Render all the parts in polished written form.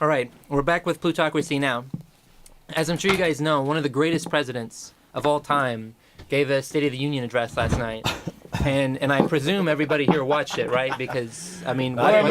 All right, we're back with Plutocracy Now. As I'm sure you guys know, one of the greatest presidents of all time gave a State of the Union address last night. And I presume everybody here watched it, right? Because, I mean, why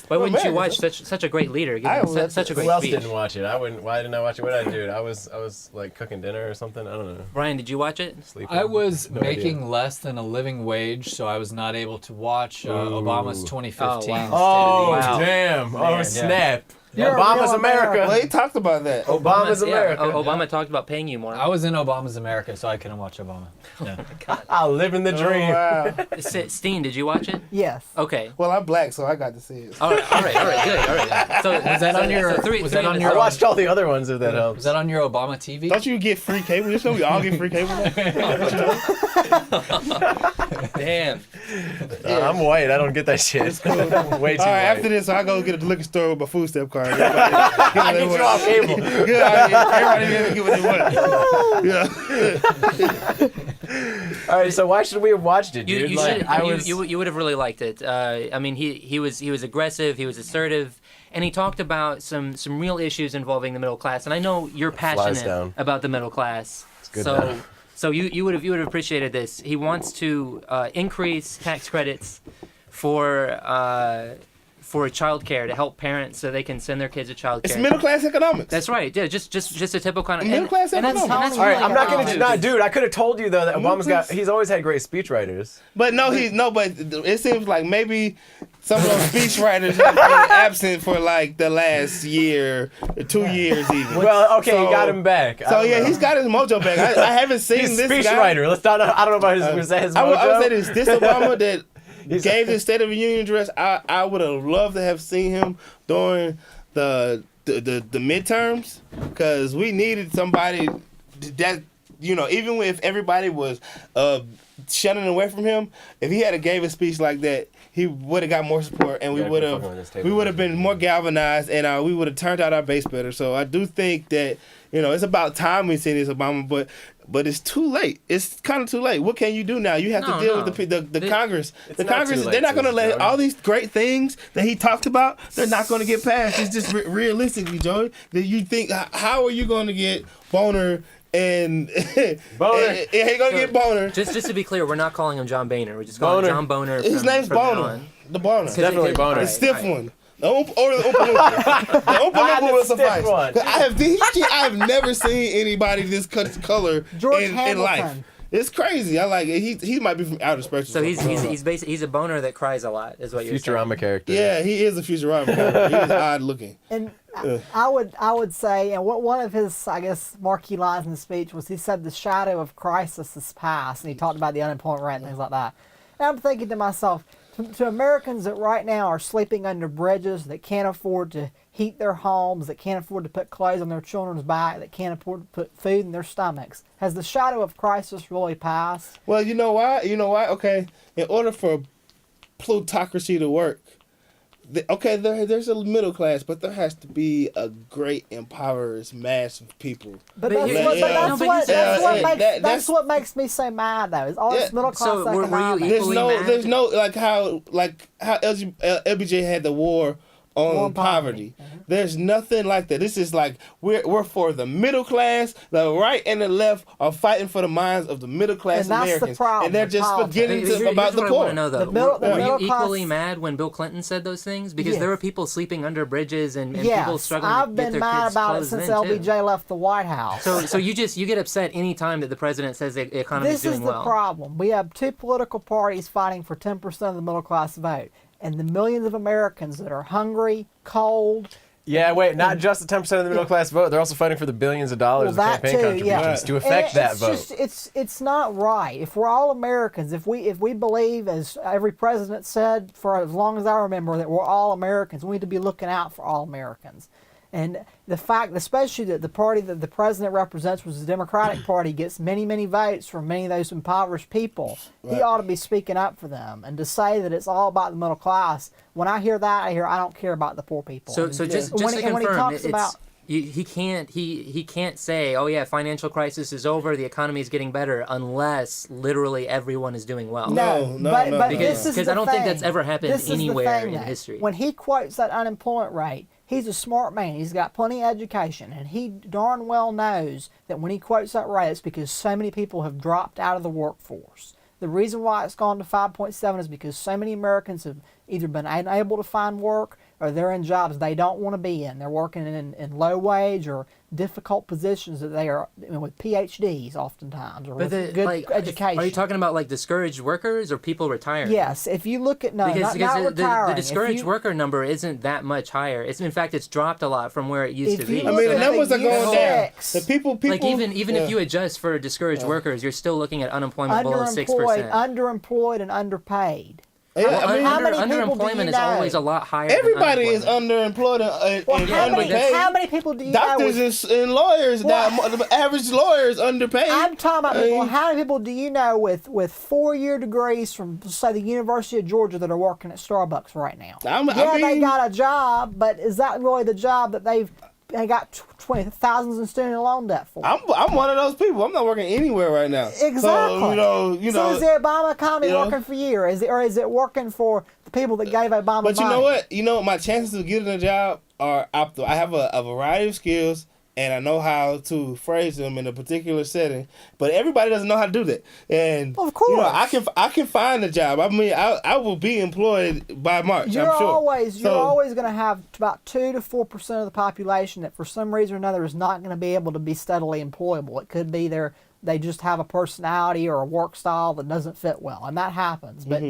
wouldn't you watch such a great leader giving such a great Who else speech? didn't watch it? Why didn't I watch it? What did I do? I was like cooking dinner or something. I don't know. Ryan, did you watch it? Sleeping. I was No making idea. less than a living wage, so I was not able to watch Obama's 2015 wow. Oh, State of the Union. damn. Oh, snap. You're a Obama's real America. Well, he talked about that. Obama's America. Obama talked about paying you more. I was in Obama's America, so I couldn't watch Obama. Yeah. I live in the dream. Wow. Steen, did you watch it? Yes. Okay. Well, I'm black, so I got to see it. All right, good. All right. So Was that on your? Was that on I your? watched all the other ones if that Was helps. that on your Obama TV? Don't you get free cable? You know we all get free cable. Damn. I'm white. I don't get that shit. It's cool. Way too All right, white. after this, I go get a liquor store with my food stamp card. I get you off cable. Everybody get what they want. Yeah. All right, so why should we have watched it, dude? You would have really liked it. I mean, he was aggressive. He was assertive, and he talked about some real issues involving the middle class. And I know you're passionate down. about the middle class. good So now. so you would have appreciated this. He wants to increase tax credits for childcare to help parents so they can send their kids to childcare. It's middle class economics. That's right. Yeah, just a typical kind of Middle class economics. and that's All right, really I'm not how- gonna deny, dude. I could have told you though that No, Obama's please. he's always had great speechwriters. But but it seems like maybe some of those speechwriters have been absent for like the last year, 2 years even. Well, okay, So- you got him back. So yeah, he's got his mojo back. I haven't seen he's a this guy. speechwriter. Let's not. I don't know about his mojo. I would say this Obama that gave the State of the Union address, I would have loved to have seen him during the midterms, because we needed somebody that, even if everybody was shunning away from him, if he had gave a speech like that, he would have got more support, and we would have been more galvanized, and we would have turned out our base better. So I do think that it's about time we see this Obama, but it's too late. It's kind of too late. What can you do now? You have to deal with the Congress. The Congress, they're not going to let all these great things that he talked about, they're not going to get passed. It's just realistically, Joey, that you think, how are you going to get Boner and Boner? He's going to get Boner. Just to be clear, we're not calling him John Boehner. We're just calling him John Boner. His name's from now Boner. on. The Boner. Definitely Boner. The stiff one. The Oompa Loompa. The Oompa Loompa will suffice. one. 'Cause I have never seen anybody this color George in Hamilton. life. It's crazy. I like it. He might be from outer space. So he's a boner that cries a lot, is what you're saying. Futurama character. Yeah, he is a Futurama character. He is odd looking. And I would say, and what one of his, I guess, marquee lines in the speech was, he said the shadow of crisis is past, and he talked about the unemployment rate and things like that. And I'm thinking to myself, to Americans that right now are sleeping under bridges, that can't afford to heat their homes, that can't afford to put clothes on their children's back, that can't afford to put food in their stomachs, has the shadow of crisis really passed? Well, you know why? Okay, in order for plutocracy to work, there's a middle class, but there has to be a great impoverished mass of people. But But that's what makes me so mad, though. Is all this middle class So were you economics. There's no like how LBJ had the war on poverty. There's nothing like that. This is like we're for the middle class. The right and the left are fighting for the minds of the middle class And that's the Americans, problem and they're with just politics. forgetting Here's about the what I poor. want to know, though. The middle Were you class- equally mad when Bill Clinton said those things? Because Yes. there were people sleeping under bridges and people Yes, struggling I've to get been their mad kids about it clothes since then, LBJ too. left the White House. So you get upset any time that the president says the economy is This doing is the well. problem. We have two political parties fighting for 10% of the middle class vote, and the millions of Americans that are hungry, cold. Yeah, wait, not just the 10% of the middle class vote. They're also fighting for the billions of dollars of that campaign too, contributions yeah. to affect that it's vote. Just, it's not right. If we're all Americans, if we believe, as every president said for as long as I remember, that we're all Americans, we need to be looking out for all Americans. And the fact, especially that the party that the president represents, was the Democratic Party, gets many, many votes from many of those impoverished people. Right. He ought to be speaking up for them. And to say that it's all about the middle class, when I hear that, I don't care about the poor people. So just to confirm, when he talks about, he can't say, oh yeah, financial crisis is over, the economy is getting better, unless literally everyone is doing well. No. But this is because the I don't think that's ever happened This is the anywhere thing, in though. history. When he quotes that unemployment rate, He's a smart man. He's got plenty of education, and he darn well knows that when he quotes that rate, it's because so many people have dropped out of the workforce. The reason why it's gone to 5.7 is because so many Americans have either been unable to find work or they're in jobs they don't want to be in. They're working in low wage or difficult positions that they are with PhDs oftentimes or with good education. Are you talking about like discouraged workers or people retiring? Yes. If you look at not the retiring, discouraged worker number isn't that much higher. In fact it's dropped a lot from where it used to be. I mean, the numbers are going down. The people like even if you adjust for discouraged workers, you're still looking at unemployment below 6%. Underemployed and underpaid. Yeah, I mean, underemployment is always a lot higher. Everybody is underemployed and underpaid. How many people do you know? Doctors and lawyers now, the average lawyer is underpaid. I'm talking about people. How many people do you know with 4-year degrees from, say, the University of Georgia that are working at Starbucks right now? They got a job, but is that really the job that they got thousands in student loan debt for? I'm one of those people. I'm not working anywhere right now. Exactly. So, you know. So is the Obama economy working for you, or is it working for the people that gave Obama money? But you know what? My chances of getting a job are optimal. I have a variety of skills, and I know how to phrase them in a particular setting. But everybody doesn't know how to do that. And of course, I can find a job. I mean, I will be employed by March. You're I'm sure. You're always going to have about 2 to 4% of the population that, for some reason or another, is not going to be able to be steadily employable. It could be they just have a personality or a work style that doesn't fit well, and that happens. But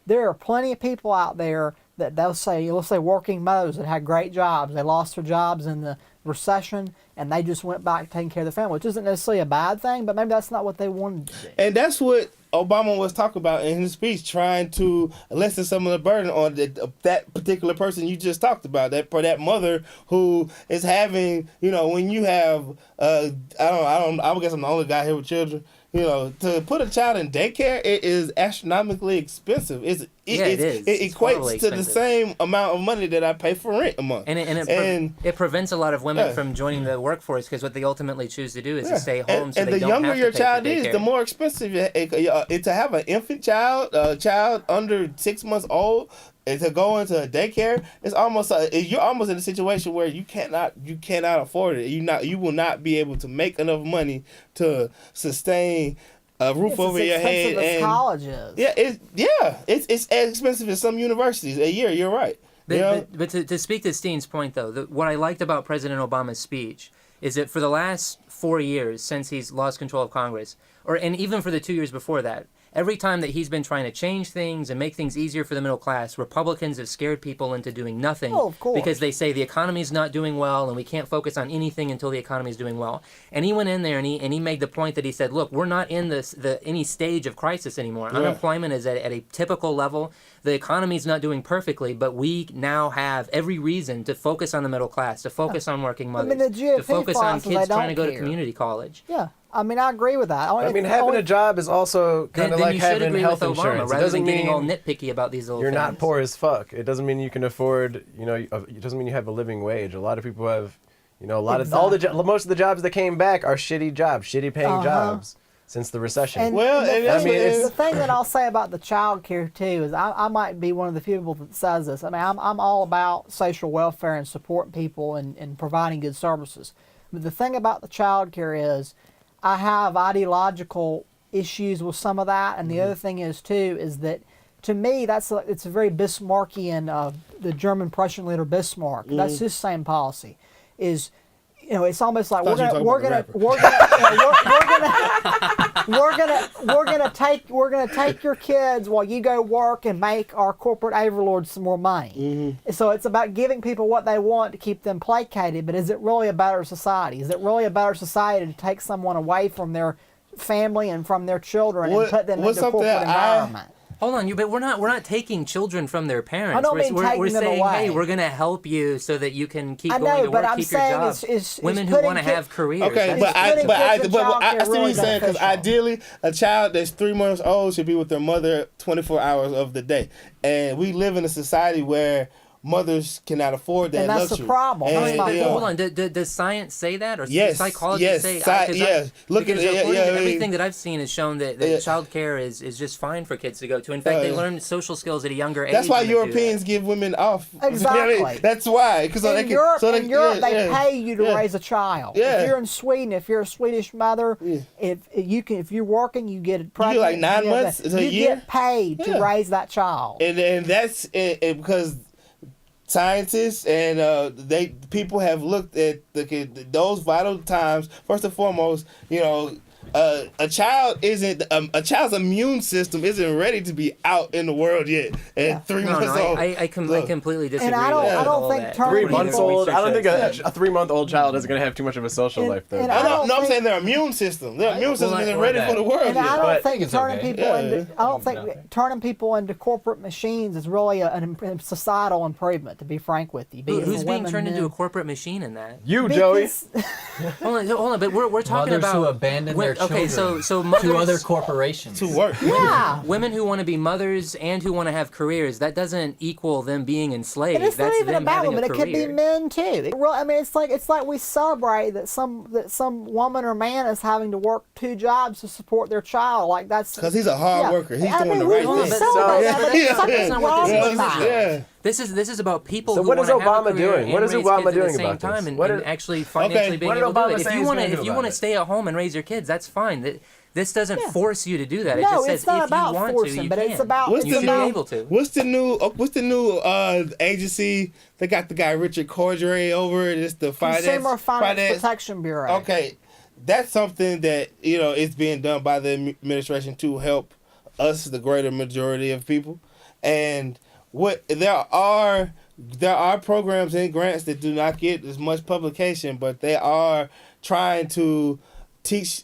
there are plenty of people out there that let's say working mothers that had great jobs. They lost their jobs in the recession, and they just went back to taking care of their family, which isn't necessarily a bad thing, but maybe that's not what they wanted to do. And that's what Obama was talking about in his speech, trying to lessen some of the burden on that particular person you just talked about, that mother who is having, when you have, I guess I'm the only guy here with children. To put a child in daycare, it is astronomically expensive. It equates totally to the same amount of money that I pay for rent a month. And it prevents a lot of women from joining the workforce because what they ultimately choose to do is to stay home. And the younger your child is, the more expensive to have an infant child, a child under 6 months old. And to go into a daycare, it's almost you're almost in a situation where you cannot afford it. You will not be able to make enough money to sustain a roof over your head. And colleges. It's as expensive as some universities a year. You're right. But to speak to Steen's point though, what I liked about President Obama's speech is that for the last 4 years since he's lost control of Congress, and even for the 2 years before that, every time that he's been trying to change things and make things easier for the middle class, Republicans have scared people into doing nothing because they say the economy's not doing well and we can't focus on anything until the economy's doing well. And he went in there and he made the point that he said, look, we're not in any stage of crisis anymore. Yeah. Unemployment is at a typical level. The economy's not doing perfectly, but we now have every reason to focus on the middle class, to focus on working mothers, to focus on kids trying to go to community college. Yeah. I mean, I agree with that. Having a job is also kind of like having health insurance. Rather than getting all nitpicky about these little things. You're not poor as fuck. It doesn't mean you can afford, it doesn't mean you have a living wage. A lot of people have, most of the jobs that came back are shitty jobs, shitty paying jobs since the recession. The thing that I'll say about the child care too is I might be one of the few people that says this. I mean, I'm all about social welfare and supporting people and providing good services. But the thing about the child care is, I have ideological issues with some of that, and the other thing is too is that to me it's a very Bismarckian, the German Prussian leader Bismarck. That's his same policy. Is it's almost like we're gonna take your kids while you go work and make our corporate overlords some more money. So it's about giving people what they want to keep them placated. But is it really a better society? Is it really a better society to take someone away from their family and from their children and put them into a corporate environment? Hold on, but we're not taking children from their parents. I don't mean taking we're them saying, away. hey, we're going to help you so that you can keep going to but work, I'm keep your saying job. it's Women who want to have careers. Okay, but I see what you're saying, because ideally a child that's 3 months old should be with their mother 24 hours of the day. And we live in a society where mothers cannot afford that And that's luxury. the problem. And, That's my But point. hold on, does science say that, or Yes, does psychology yes, say? yes. Look at because it, according yeah, to I mean- everything that I've seen has shown that child care is just fine for kids to go to. In fact, they learn social skills at a younger age. That's why when they do that. Europeans give women off. Exactly. That's why. Because In Europe, they pay you to raise a child. Yeah. If you're in Sweden, if you're a Swedish mother, if you're working, you get pregnant. like 9 months to a you year? get paid to raise that child. And that's because scientists and people have looked at those vital times. First and foremost, a child's immune system isn't ready to be out in the world yet at 3 months old. I completely disagree. And I don't- with I don't all think that. turning 3 people- months old. I don't think Research a 3-month-old child is going to have too much of a social life, though. and I don't, no, I'm think- saying their immune system. Their immune system well, isn't or ready that. for the world And yet. I don't But- think it's turning okay. people into I don't think turning people into corporate machines is really a societal improvement. To be frank with you, Who's for being women, turned into men. a corporate machine in that? You, Joey. Because- Hold on, but we're talking Mothers about who abandon their okay, children so mothers, to other corporations. To work. yeah. women who want to be mothers and who want to have careers, that doesn't equal them being enslaved. And it's That's not even them about having women. a It could be career. men too. It's like we celebrate that some woman or man is having to work 2 jobs to support their child. Like that's Because he's a hard worker. He's doing the we right thing. celebrate that, but there's something That's not what wrong this with is. that. Yeah. This is about people So who what is want to have Obama a career doing? and What is raise Obama kids at doing the same about this? time and, What and is- actually financially being What did able to do Obama it. say If you he's want gonna do if you about want to it? stay at home and raise your kids, that's fine. This doesn't force you to do that. It No, just says it's not if you about want forcing, to, you but can. it's about What's you the should new- be able to. What's the new agency? They got the guy Richard Cordray over it. It's the Consumer Finance Protection Bureau. Okay, that's something that is being done by the administration to help us, the greater majority of people. And there are programs and grants that do not get as much publication, but they are trying to teach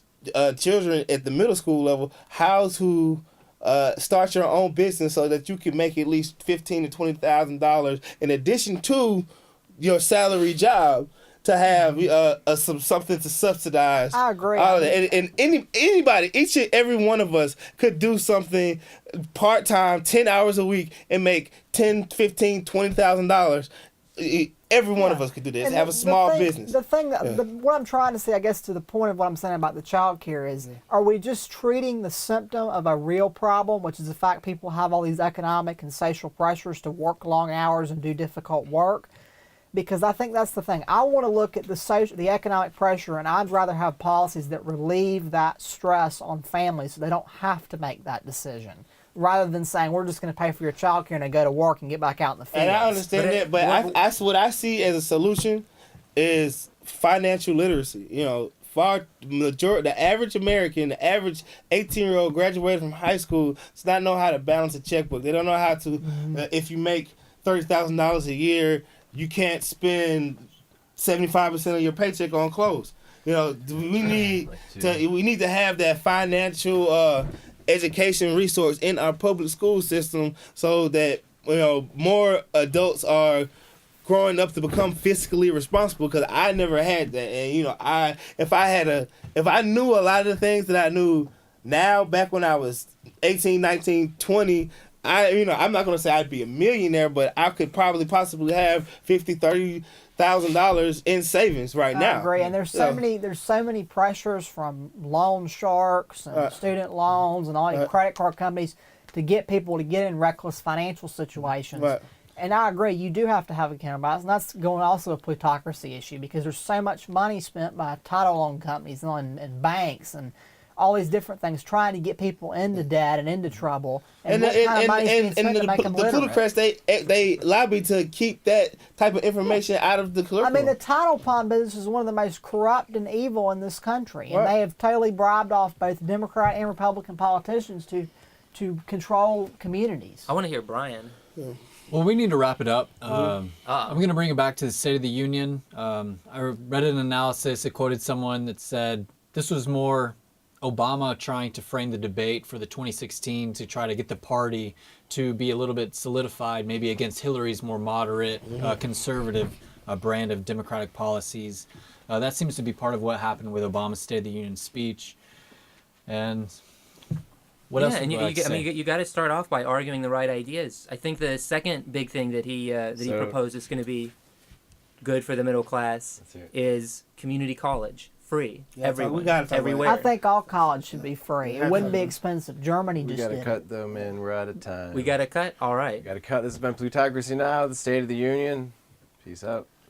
children at the middle school level how to start your own business so that you can make at least $15,000 to $20,000 in addition to your salary job to have something to subsidize. I agree. All of that. And anybody, each and every one of us could do something part time, 10 hours a week, and make $10,000, $15,000, $20,000. Every one of us could do this. And Have a small thing, business. The thing that what I'm trying to say, I guess, to the point of what I'm saying about the child care is, are we just treating the symptom of a real problem, which is the fact people have all these economic and social pressures to work long hours and do difficult work? Because I think that's the thing. I want to look at the economic pressure, and I'd rather have policies that relieve that stress on families so they don't have to make that decision, rather than saying we're just going to pay for your child care and then go to work and get back out in the field. And I understand that, but what I see as a solution is financial literacy. The average American, the average 18-year-old graduated from high school does not know how to balance a checkbook. They don't know how to, if you make $30,000 a year, you can't spend 75% of your paycheck on clothes. We need to have that financial education resource in our public school system so that more adults are growing up to become fiscally responsible, because I never had that. And if I knew a lot of the things that I knew now back when I was 18, 19, 20, I'm not going to say I'd be a millionaire, but I could probably possibly have $50,000-$30,000 in savings right now. I agree, and there's so many pressures from loan sharks and student loans and all these credit card companies to get people to get in reckless financial situations. Right. And I agree, you do have to have accountability, and that's going also a plutocracy issue, because there's so much money spent by title loan companies and banks and all these different things trying to get people into debt and into trouble. And what kind of money is being spent to make them the literate? plutocrats, they lobby to keep that type of information out of the curriculum. I mean, the title pawn business is one of the most corrupt and evil in this country, and Right. they have totally bribed off both Democrat and Republican politicians to control communities. I want to hear Brian. Well, we need to wrap it up. I'm going to bring it back to the State of the Union. I read an analysis. It quoted someone that said this was more Obama trying to frame the debate for the 2016 to try to get the party to be a little bit solidified, maybe against Hillary's more moderate, conservative brand of Democratic policies. That seems to be part of what happened with Obama's State of the Union speech. And What else? and would you like to I mean, say? you got to start off by arguing the right ideas. I think the second big thing that he proposed is going to be good for the middle class Let's hear it. is community college, free, Yeah, everywhere, we gotta talk about everywhere. I think all college should be free. It wouldn't be expensive. Germany We just gotta did. cut though, man. We're out of time. We got to cut. All right. Gotta cut. This has been Plutocracy Now, the State of the Union. Peace out.